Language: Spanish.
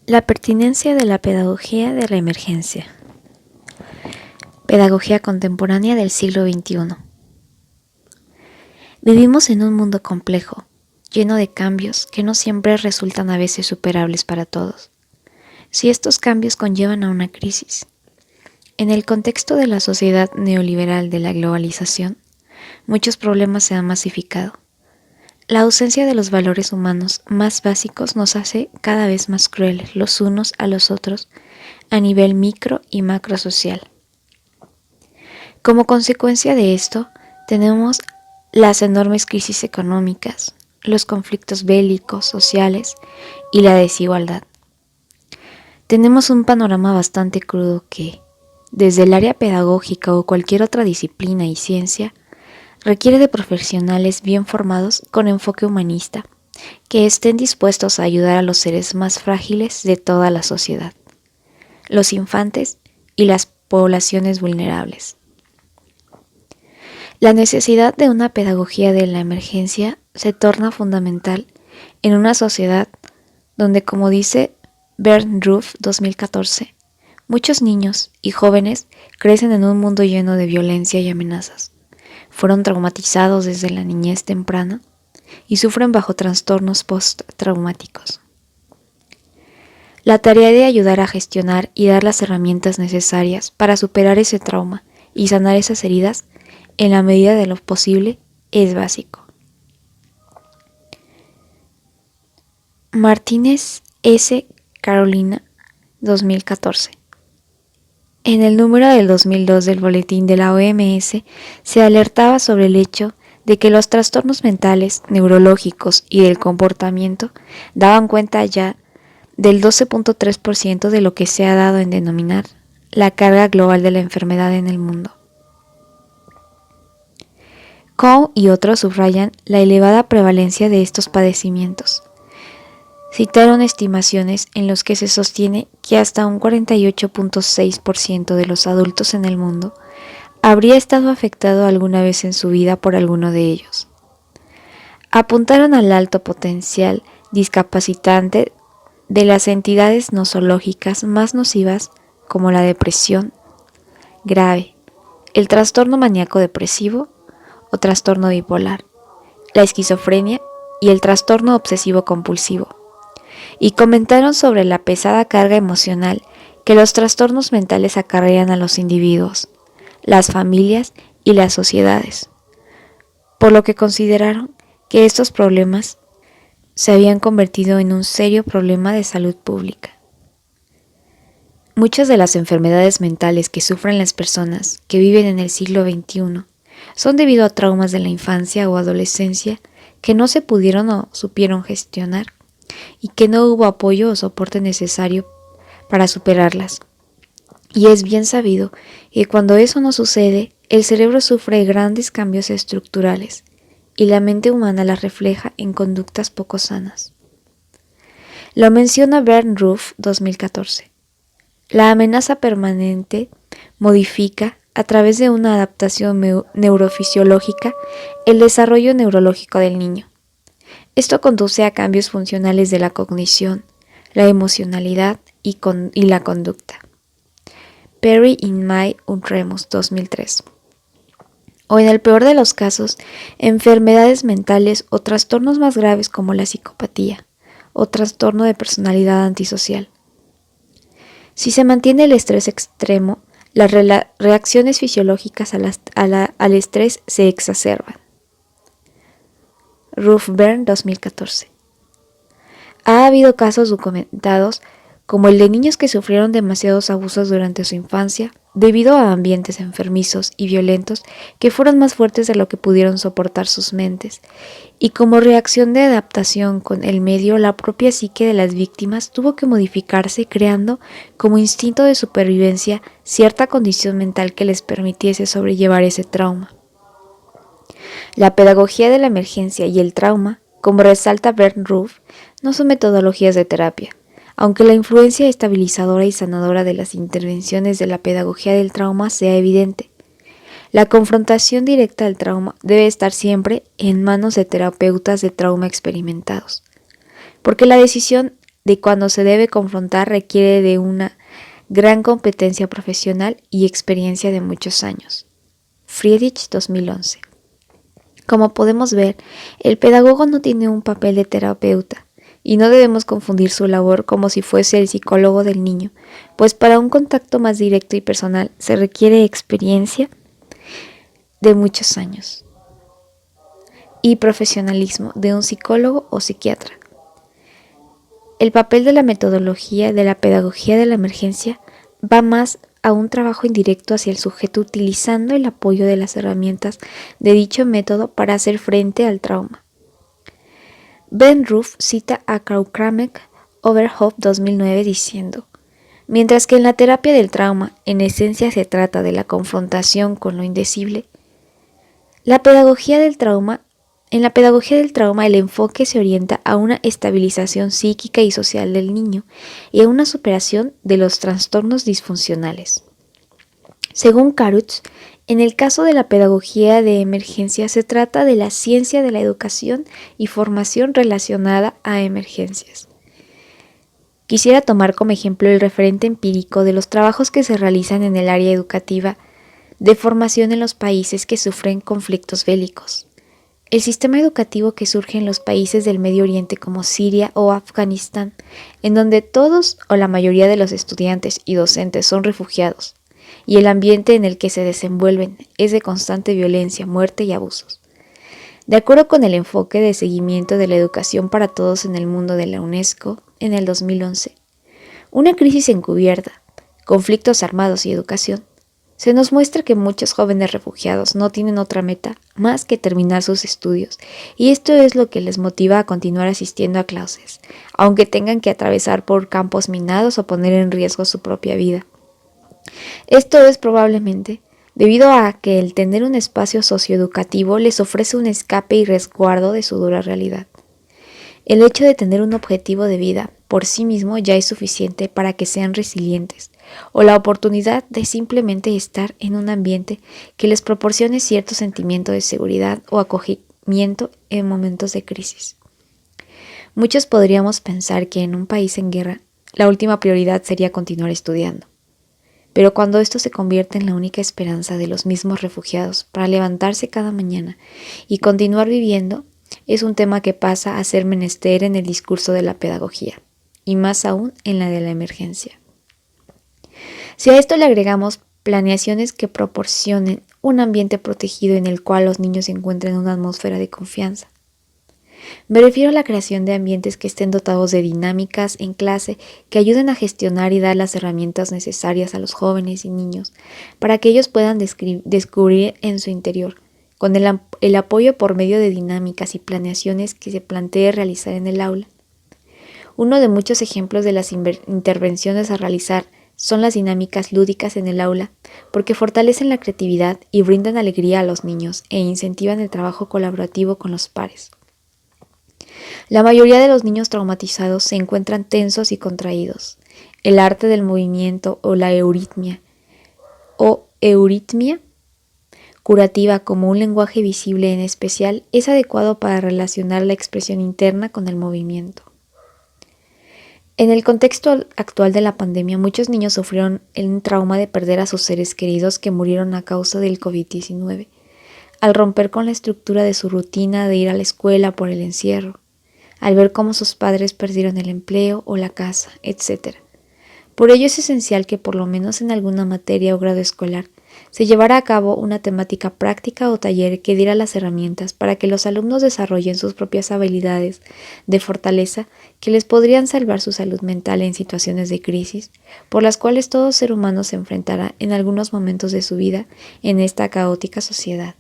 La pertinencia de la pedagogía de la emergencia. Pedagogía contemporánea del siglo XXI. Vivimos en un mundo complejo, lleno de cambios que no siempre resultan a veces superables para todos. Si estos cambios conllevan a una crisis. En el contexto de la sociedad neoliberal de la globalización, muchos problemas se han masificado. La ausencia de los valores humanos más básicos nos hace cada vez más crueles los unos a los otros a nivel micro y macro social. Como consecuencia de esto, tenemos las enormes crisis económicas, los conflictos bélicos, sociales y la desigualdad. Tenemos un panorama bastante crudo que, desde el área pedagógica o cualquier otra disciplina y ciencia, requiere de profesionales bien formados con enfoque humanista, que estén dispuestos a ayudar a los seres más frágiles de toda la sociedad, los infantes y las poblaciones vulnerables. La necesidad de una pedagogía de la emergencia se torna fundamental en una sociedad donde, como dice Bernd Ruff 2014, muchos niños y jóvenes crecen en un mundo lleno de violencia y amenazas. Fueron traumatizados desde la niñez temprana y sufren bajo trastornos postraumáticos. La tarea de ayudar a gestionar y dar las herramientas necesarias para superar ese trauma y sanar esas heridas en la medida de lo posible es básico. Martínez S. Carolina, 2014. En el número del 2002 del Boletín de la OMS se alertaba sobre el hecho de que los trastornos mentales, neurológicos y del comportamiento daban cuenta ya del 12.3% de lo que se ha dado en denominar la carga global de la enfermedad en el mundo. Cohn y otros subrayan la elevada prevalencia de estos padecimientos. Citaron estimaciones en las que se sostiene que hasta un 48.6% de los adultos en el mundo habría estado afectado alguna vez en su vida por alguno de ellos. Apuntaron al alto potencial discapacitante de las entidades nosológicas más nocivas como la depresión grave, el trastorno maníaco depresivo o trastorno bipolar, la esquizofrenia y el trastorno obsesivo compulsivo. Y comentaron sobre la pesada carga emocional que los trastornos mentales acarrean a los individuos, las familias y las sociedades, por lo que consideraron que estos problemas se habían convertido en un serio problema de salud pública. Muchas de las enfermedades mentales que sufren las personas que viven en el siglo XXI son debido a traumas de la infancia o adolescencia que no se pudieron o supieron gestionar y que no hubo apoyo o soporte necesario para superarlas. Y es bien sabido que cuando eso no sucede, el cerebro sufre grandes cambios estructurales y la mente humana las refleja en conductas poco sanas. Lo menciona Bernd Ruff 2014. La amenaza permanente modifica, a través de una adaptación neurofisiológica, el desarrollo neurológico del niño. Esto conduce a cambios funcionales de la cognición, la emocionalidad y la conducta. Perry y May Unremus 2003. O en el peor de los casos, enfermedades mentales o trastornos más graves como la psicopatía o trastorno de personalidad antisocial. Si se mantiene el estrés extremo, las reacciones fisiológicas al estrés se exacerban. Ruff Bernd 2014. Ha habido casos documentados como el de niños que sufrieron demasiados abusos durante su infancia debido a ambientes enfermizos y violentos que fueron más fuertes de lo que pudieron soportar sus mentes, y como reacción de adaptación con el medio, la propia psique de las víctimas tuvo que modificarse, creando como instinto de supervivencia cierta condición mental que les permitiese sobrellevar ese trauma. La pedagogía de la emergencia y el trauma, como resalta Bernd Ruff, no son metodologías de terapia, aunque la influencia estabilizadora y sanadora de las intervenciones de la pedagogía del trauma sea evidente. La confrontación directa al trauma debe estar siempre en manos de terapeutas de trauma experimentados, porque la decisión de cuando se debe confrontar requiere de una gran competencia profesional y experiencia de muchos años. Friedrich, 2011. Como podemos ver, el pedagogo no tiene un papel de terapeuta, y no debemos confundir su labor como si fuese el psicólogo del niño, pues para un contacto más directo y personal se requiere experiencia de muchos años y profesionalismo de un psicólogo o psiquiatra. El papel de la metodología de la pedagogía de la emergencia va más a un trabajo indirecto hacia el sujeto utilizando el apoyo de las herramientas de dicho método para hacer frente al trauma. Ben Roof cita a Kramek Overhoff 2009 diciendo: mientras que en la terapia del trauma en esencia se trata de la confrontación con lo indecible, en la pedagogía del trauma el enfoque se orienta a una estabilización psíquica y social del niño y a una superación de los trastornos disfuncionales. Según Karutz, en el caso de la pedagogía de emergencia se trata de la ciencia de la educación y formación relacionada a emergencias. Quisiera tomar como ejemplo el referente empírico de los trabajos que se realizan en el área educativa de formación en los países que sufren conflictos bélicos. El sistema educativo que surge en los países del Medio Oriente como Siria o Afganistán, en donde todos o la mayoría de los estudiantes y docentes son refugiados, y el ambiente en el que se desenvuelven es de constante violencia, muerte y abusos. De acuerdo con el enfoque de seguimiento de la educación para todos en el mundo de la UNESCO, en el 2011, una crisis encubierta, conflictos armados y educación, se nos muestra que muchos jóvenes refugiados no tienen otra meta más que terminar sus estudios, y esto es lo que les motiva a continuar asistiendo a clases, aunque tengan que atravesar por campos minados o poner en riesgo su propia vida. Esto es probablemente debido a que el tener un espacio socioeducativo les ofrece un escape y resguardo de su dura realidad. El hecho de tener un objetivo de vida por sí mismo ya es suficiente para que sean resilientes, o la oportunidad de simplemente estar en un ambiente que les proporcione cierto sentimiento de seguridad o acogimiento en momentos de crisis. Muchos podríamos pensar que en un país en guerra, la última prioridad sería continuar estudiando. Pero cuando esto se convierte en la única esperanza de los mismos refugiados para levantarse cada mañana y continuar viviendo, es un tema que pasa a ser menester en el discurso de la pedagogía, y más aún en la de la emergencia. Si a esto le agregamos planeaciones que proporcionen un ambiente protegido en el cual los niños encuentren una atmósfera de confianza. Me refiero a la creación de ambientes que estén dotados de dinámicas en clase que ayuden a gestionar y dar las herramientas necesarias a los jóvenes y niños para que ellos puedan descubrir en su interior, con el apoyo por medio de dinámicas y planeaciones que se plantee realizar en el aula. Uno de muchos ejemplos de las intervenciones a realizar son las dinámicas lúdicas en el aula, porque fortalecen la creatividad y brindan alegría a los niños e incentivan el trabajo colaborativo con los pares. La mayoría de los niños traumatizados se encuentran tensos y contraídos. El arte del movimiento o la euritmia curativa como un lenguaje visible en especial es adecuado para relacionar la expresión interna con el movimiento. En el contexto actual de la pandemia, muchos niños sufrieron el trauma de perder a sus seres queridos que murieron a causa del COVID-19, al romper con la estructura de su rutina de ir a la escuela por el encierro, al ver cómo sus padres perdieron el empleo o la casa, etc. Por ello es esencial que por lo menos en alguna materia o grado escolar se llevara a cabo una temática práctica o taller que diera las herramientas para que los alumnos desarrollen sus propias habilidades de fortaleza que les podrían salvar su salud mental en situaciones de crisis, por las cuales todo ser humano se enfrentará en algunos momentos de su vida en esta caótica sociedad.